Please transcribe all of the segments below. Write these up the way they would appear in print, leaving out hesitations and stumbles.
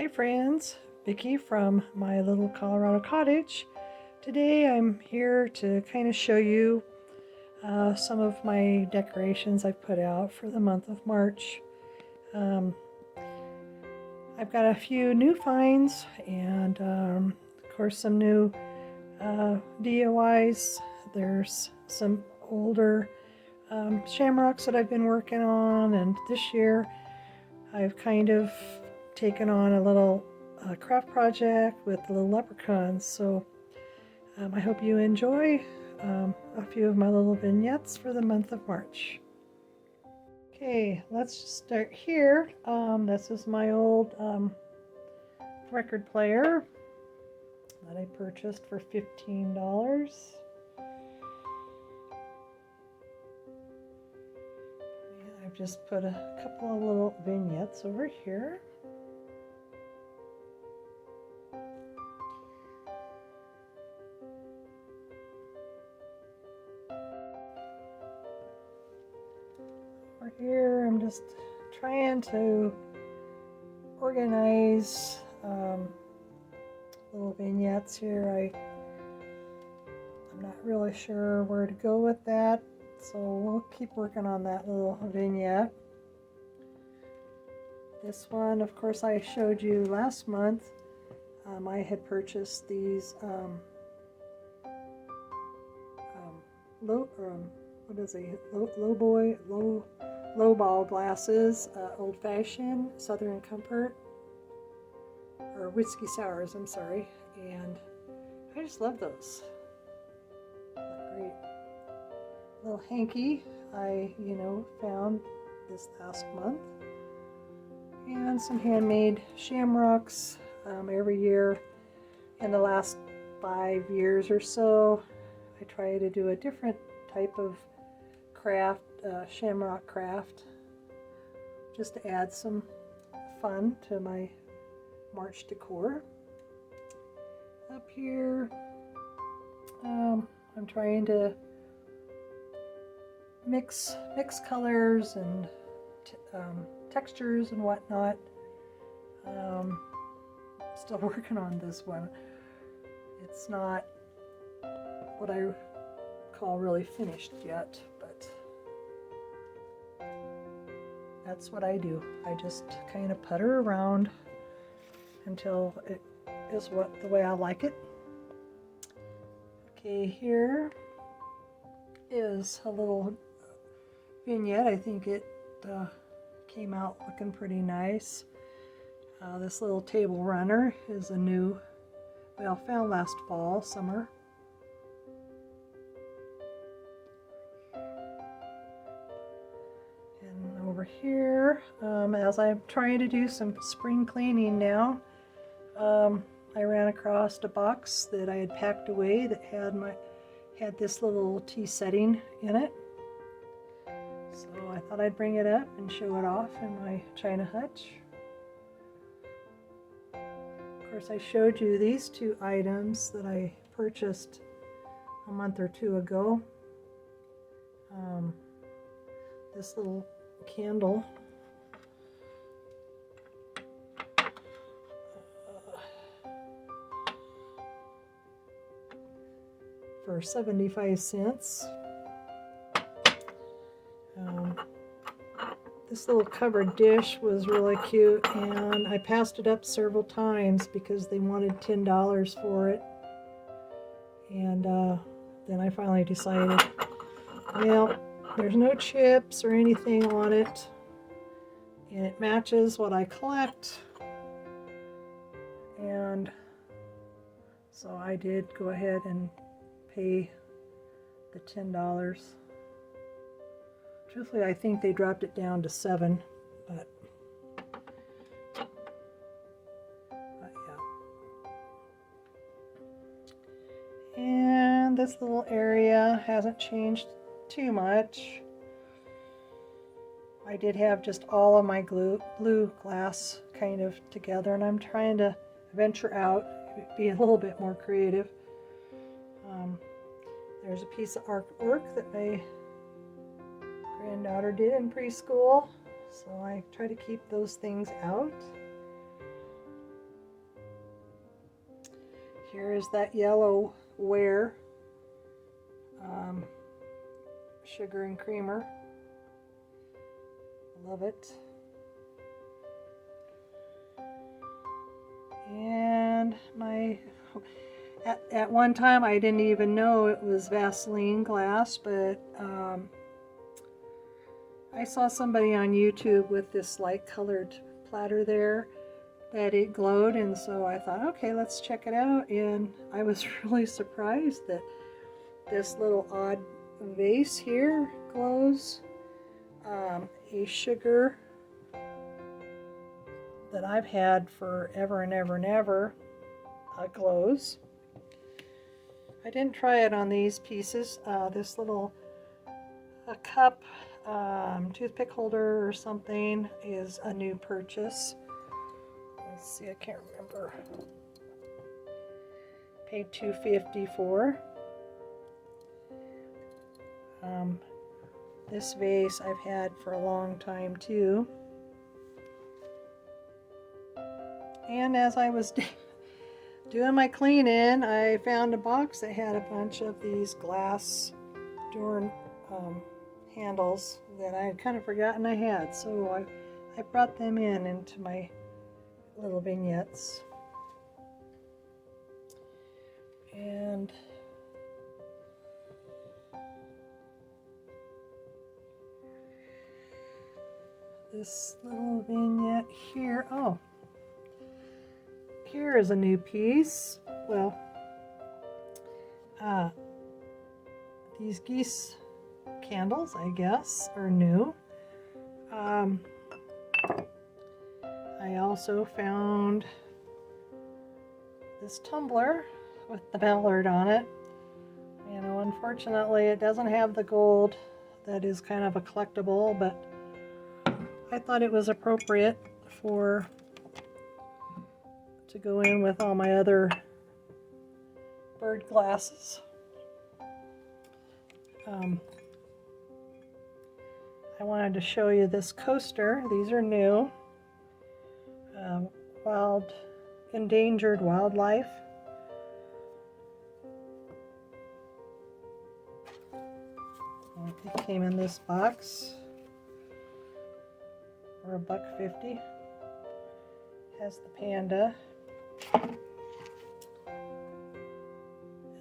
Hi friends, Vicki from My Little Colorado Cottage. Today I'm here to kind of show you some of my decorations I've put out for the month of March. I've got a few new finds and of course some new DIYs. There's some older shamrocks that I've been working on, and this year I've kind of taken on a little craft project with the little leprechauns. So I hope you enjoy a few of my little vignettes for the month of March. Okay, let's start here. This is my old record player that I purchased for $15. I've just put a couple of little vignettes over here. Over here I'm just trying to organize little vignettes here. I'm not really sure where to go with that, so we'll keep working on that little vignette. This one, of course, I showed you last month. I had purchased these low ball glasses, old fashioned Southern Comfort, or whiskey sours, I'm sorry, and I just love those. Great little hanky I found this last month, and some handmade shamrocks. Every year in the last 5 years or so I try to do a different type of craft, shamrock craft, just to add some fun to my March decor. Up here I'm trying to mix colors and textures and whatnot. Still working on this one. It's not what I call really finished yet, but that's what I do. I just kind of putter around until it is the way I like it. Okay, here is a little vignette. I think it came out looking pretty nice. This little table runner is a new, well, found last fall, summer. And over here, as I'm trying to do some spring cleaning now, I ran across a box that I had packed away that had this little tea setting in it. So I thought I'd bring it up and show it off in my china hutch. Of course, I showed you these two items that I purchased a month or two ago. This little candle for 75 cents. This little covered dish was really cute, and I passed it up several times because they wanted $10 for it. And then I finally decided, well, there's no chips or anything on it, and it matches what I collect. And so I did go ahead and pay the $10. Truthfully, I think they dropped it down to $7, but yeah. And this little area hasn't changed too much. I did have just all of my blue glass kind of together, and I'm trying to venture out, be a little bit more creative. There's a piece of artwork that my granddaughter did in preschool, so I try to keep those things out. Here is that yellow ware, sugar and creamer. Love it. And at one time I didn't even know it was Vaseline Glass, but I saw somebody on YouTube with this light colored platter there that it glowed, and so I thought, okay, let's check it out. And I was really surprised that this little odd vase here glows. A sugar that I've had forever and ever and ever glows. I didn't try it on these pieces. This little cup, toothpick holder or something is a new purchase. Let's see, I can't remember. Paid $2.50 for. This vase I've had for a long time too. And as I was doing my cleaning, I found a box that had a bunch of these glass door handles that I had kind of forgotten I had. So I brought them into my little vignettes. And this little vignette here, oh, here is a new piece. Well, these geese candles, I guess, are new. I also found this tumbler with the mallard on it. You know, unfortunately it doesn't have the gold that is kind of a collectible, but I thought it was appropriate to go in with all my other bird glasses. I wanted to show you this coaster. These are new. Endangered wildlife. It came in this box for $1.50. Has the panda,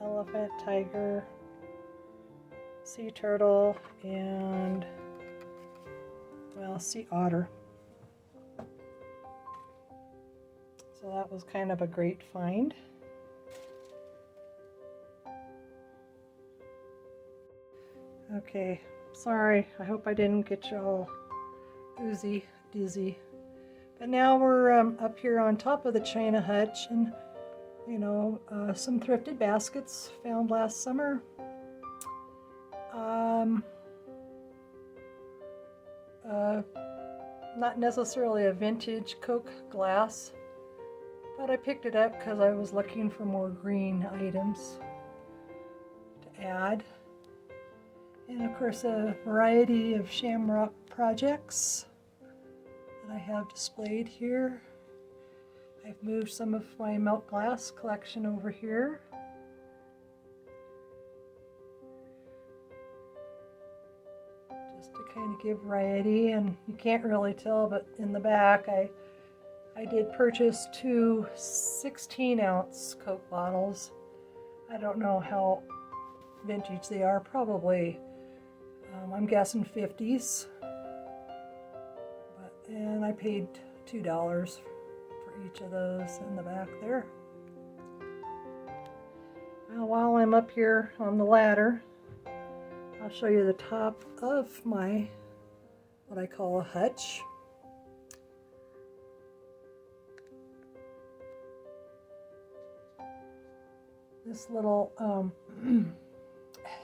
elephant, tiger, sea turtle, and, well, sea otter. So that was kind of a great find. Okay, sorry, I hope I didn't get you all oozy dizzy. But now we're up here on top of the China hutch, and you know, some thrifted baskets found last summer. Not necessarily a vintage Coke glass, but I picked it up because I was looking for more green items to add. And of course a variety of Shamrock projects that I have displayed here. I've moved some of my milk glass collection over here. Just to kind of give variety, and you can't really tell, but in the back I did purchase two 16-ounce Coke bottles. I don't know how vintage they are, probably I'm guessing 50s. And I paid $2 for each of those in the back there. Now, while I'm up here on the ladder, I'll show you the top of my, what I call a hutch. This little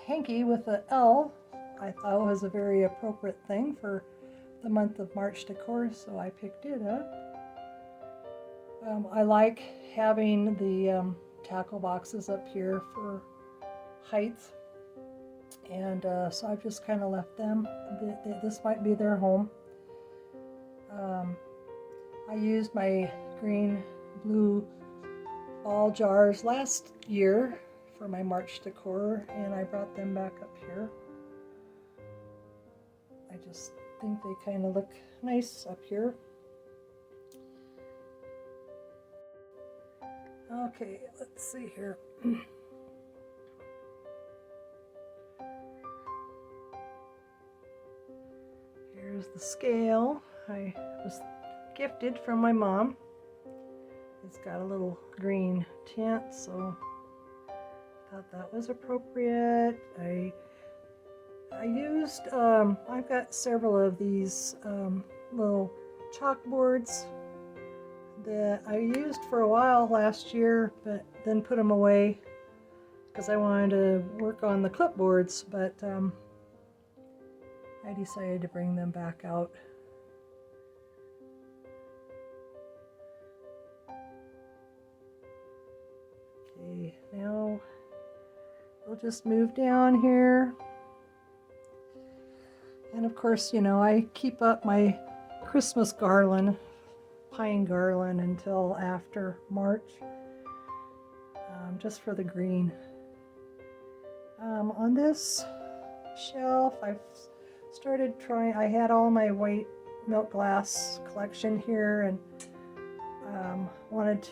hanky with an L I thought was a very appropriate thing for the month of March decor, so I picked it up. I like having the tackle boxes up here for height, and so I've just kind of left them. This might be their home. I used my green blue ball jars last year for my March decor, and I brought them back up here. I just think they kind of look nice up here. Okay, let's see here. Here's the scale I was gifted from my mom. It's got a little green tint, so I thought that was appropriate. I used, I've got several of these little chalkboards that I used for a while last year, but then put them away because I wanted to work on the clipboards, but I decided to bring them back out. Okay, now we'll just move down here. And of course, you know, I keep up my Christmas garland, pine garland, until after March, just for the green. On this shelf, I've started trying, I had all my white milk glass collection here, and wanted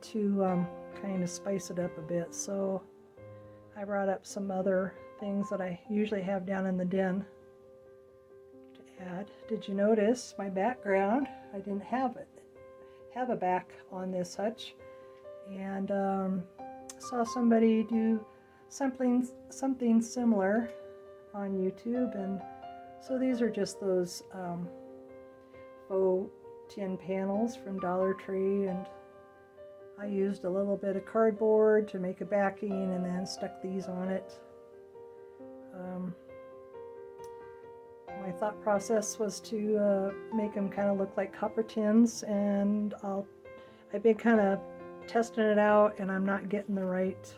to kind of spice it up a bit, so I brought up some other things that I usually have down in the den to add. Did you notice my background? I didn't have a back on this Hutch, and saw somebody do something similar on YouTube, and so these are just those faux tin panels from Dollar Tree, and I used a little bit of cardboard to make a backing and then stuck these on it. My thought process was to make them kind of look like copper tins, and I've been kind of testing it out, and I'm not getting the right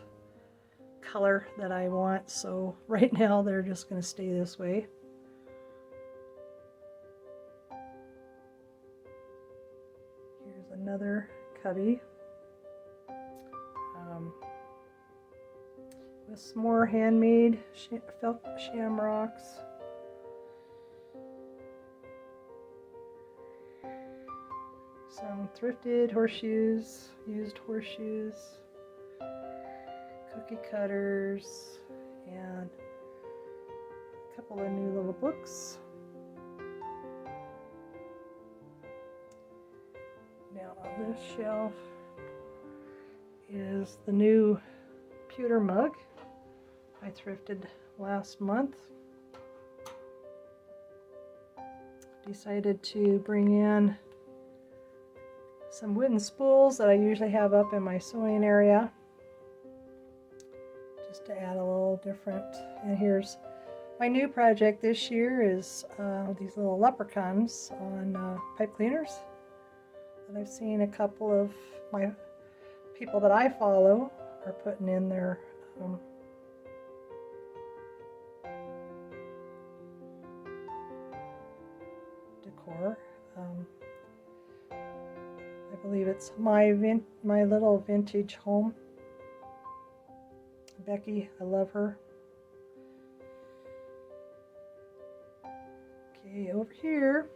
color that I want, so right now they're just going to stay this way. Here's another cubby with some more handmade felt shamrocks. Some thrifted horseshoes, used horseshoes, cookie cutters, and a couple of new little books. Now on this shelf is the new pewter mug I thrifted last month. Decided to bring in some wooden spools that I usually have up in my sewing area, just to add a little different. And here's my new project this year is these little leprechauns on pipe cleaners that I've seen a couple of my people that I follow are putting in their decor. I believe it's my Little Vintage Home. Becky, I love her. Okay, over here.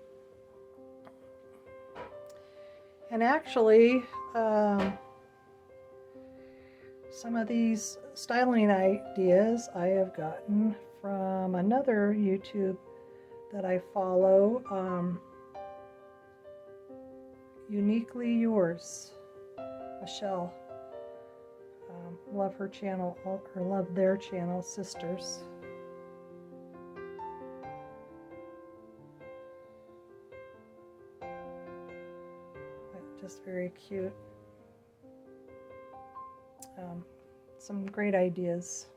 And actually, some of these styling ideas I have gotten from another YouTube that I follow, Uniquely Yours, Michelle. Love her channel, or love their channel, Sisters. Just very cute. Some great ideas.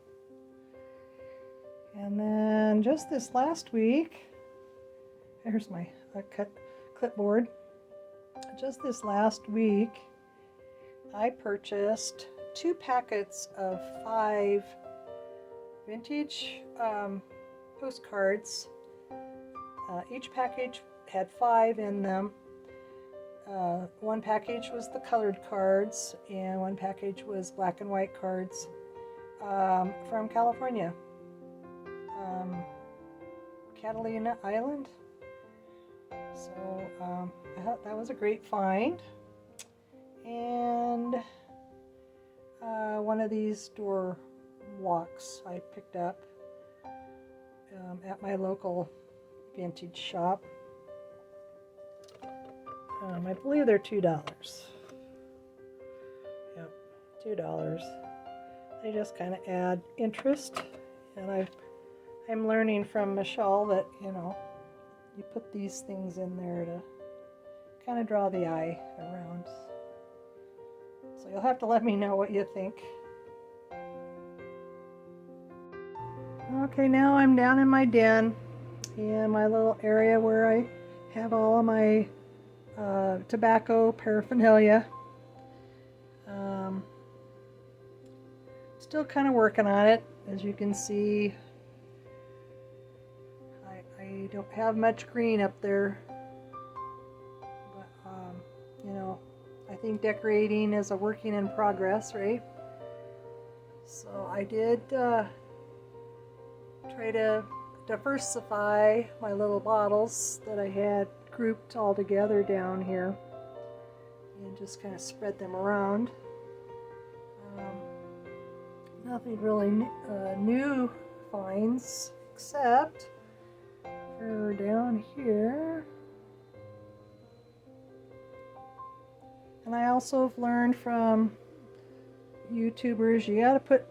And then just this last week, here's my clipboard. Just this last week, I purchased 2 packets of 5 vintage postcards. Each package had 5 in them. One package was the colored cards, and one package was black and white cards from California, Catalina Island. So I thought that was a great find. And one of these door locks I picked up at my local vintage shop. I believe they're $2. Yep, $2. They just kind of add interest, and I'm learning from Michelle that, you know, you put these things in there to kind of draw the eye around. So you'll have to let me know what you think. Okay, now I'm down in my den, in my little area where I have all of my tobacco paraphernalia. Still kind of working on it. As you can see, I don't have much green up there, but you know, I think decorating is a working in progress, right? So I did try to diversify my little bottles that I had grouped all together down here, and just kind of spread them around. Nothing really new finds, except for down here. And I also have learned from YouTubers, you gotta put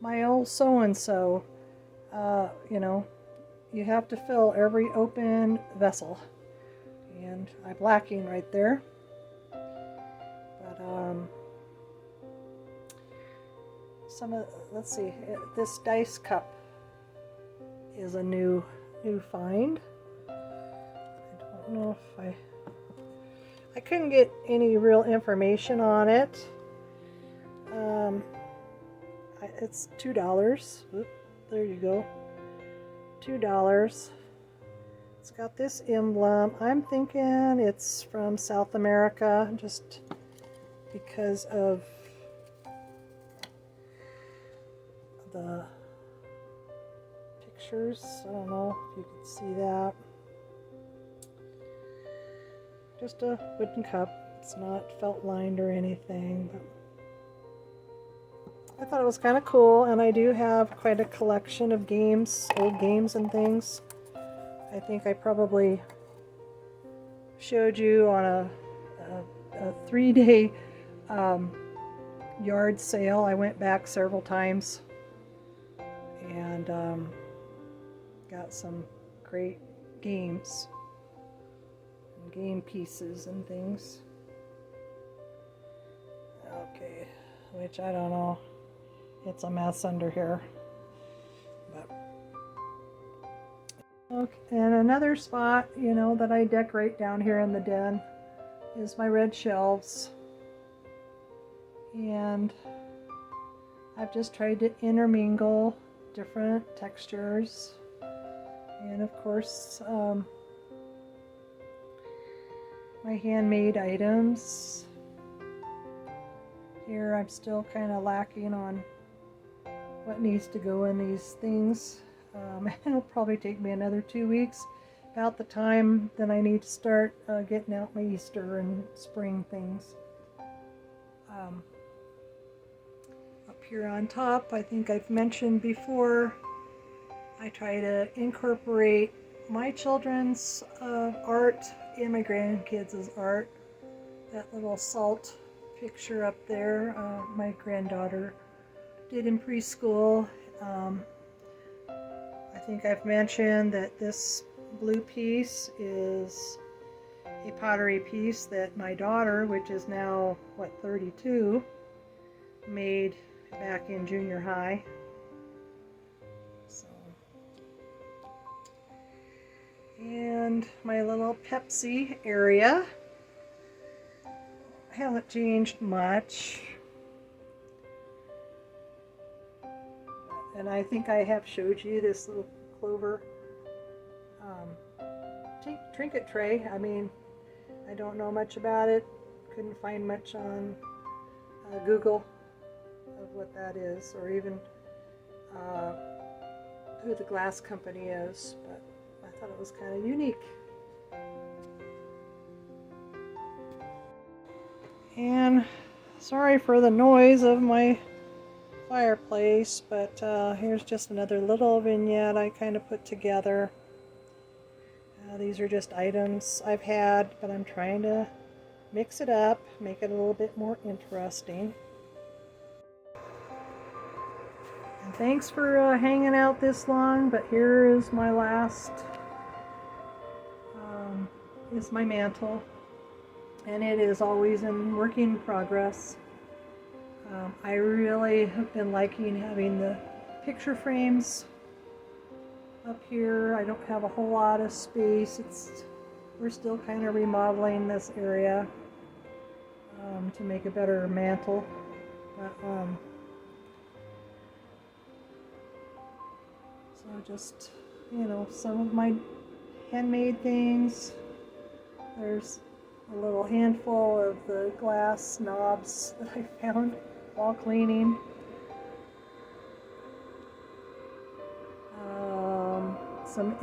my old so-and-so, you know, you have to fill every open vessel. And I'm lacking right there. But let's see, this dice cup is a new find. I don't know if I couldn't get any real information on it. It's $2. Oop, there you go. $2. It's got this emblem. I'm thinking it's from South America, just because of the pictures. I don't know if you can see that. Just a wooden cup. It's not felt lined or anything, but I thought it was kind of cool. And I do have quite a collection of games, old games and things. I think I probably showed you on a 3-day yard sale. I went back several times and got some great games and game pieces and things. Okay, which I don't know. It's a mess under here. But okay, and another spot, you know, that I decorate down here in the den is my red shelves. And I've just tried to intermingle different textures. And of course, my handmade items. Here I'm still kind of lacking on what needs to go in these things. It'll probably take me another 2 weeks, about the time that I need to start getting out my Easter and spring things. Up here on top, I think I've mentioned before, I try to incorporate my children's art and my grandkids' art. That little salt picture up there, my granddaughter did in preschool. I think I've mentioned that this blue piece is a pottery piece that my daughter, which is now, 32, made back in junior high. So, and my little Pepsi area hasn't changed much. And I think I have showed you this little clover trinket tray. I mean, I don't know much about it. Couldn't find much on Google of what that is, or even who the glass company is, but I thought it was kind of unique. And sorry for the noise of my fireplace, but here's just another little vignette I kind of put together. These are just items I've had, but I'm trying to mix it up, make it a little bit more interesting. And thanks for hanging out this long, but here is my last, is my mantle, and it is always in working progress. I really have been liking having the picture frames up here. I don't have a whole lot of space. We're still kind of remodeling this area to make a better mantle. But, so just, you know, some of my handmade things. There's a little handful of the glass knobs that I found while cleaning. Some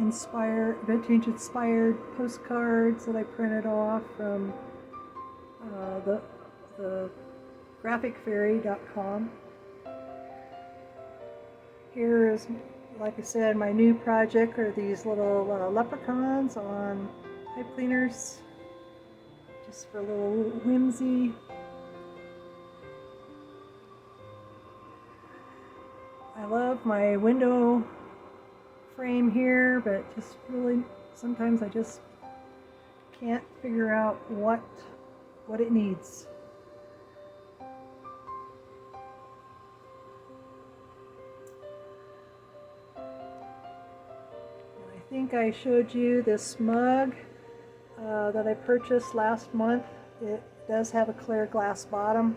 vintage inspired postcards that I printed off from the graphicfairy.com. Here is, like I said, my new project are these little leprechauns on pipe cleaners, just for a little whimsy. I love my window frame here, but just really sometimes I just can't figure out what it needs. I think I showed you this mug that I purchased last month. It does have a clear glass bottom.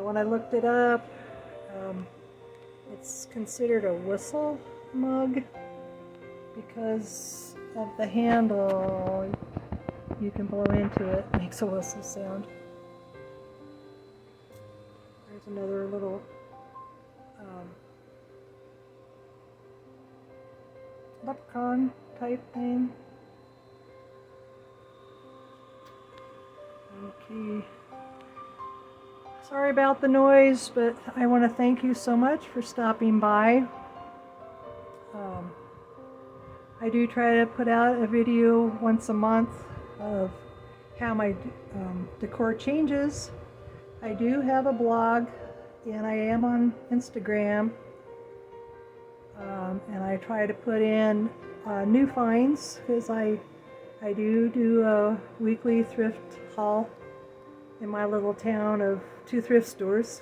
When I looked it up, it's considered a whistle mug because of the handle. You can blow into it, it makes a whistle sound. There's another little leprechaun type thing. Okay. Sorry about the noise, but I want to thank you so much for stopping by. I do try to put out a video once a month of how my decor changes. I do have a blog, and I am on Instagram, and I try to put in new finds, because I do a weekly thrift haul in my little town of 2 thrift stores,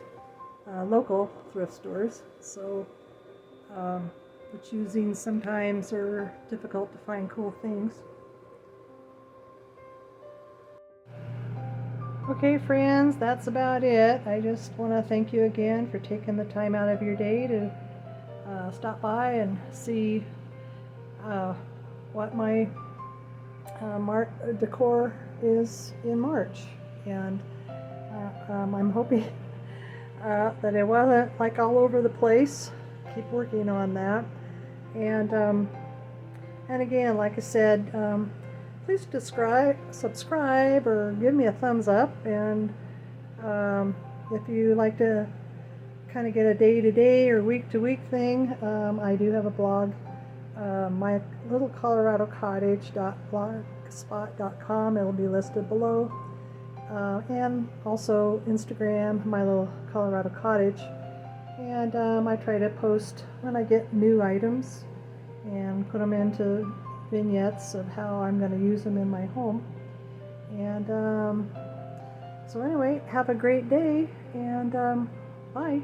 local thrift stores. So the choosing sometimes are difficult to find cool things. Okay, friends, that's about it. I just want to thank you again for taking the time out of your day to stop by and see what my decor is in March. And I'm hoping that it wasn't like all over the place. Keep working on that. And again, like I said, please subscribe or give me a thumbs up. And if you like to kind of get a day-to-day or week-to-week thing, I do have a blog, My Little Colorado Cottage.blogspot.com. It will be listed below. And also Instagram, My Little Colorado Cottage. And I try to post when I get new items and put them into vignettes of how I'm going to use them in my home. And so anyway, have a great day, and bye.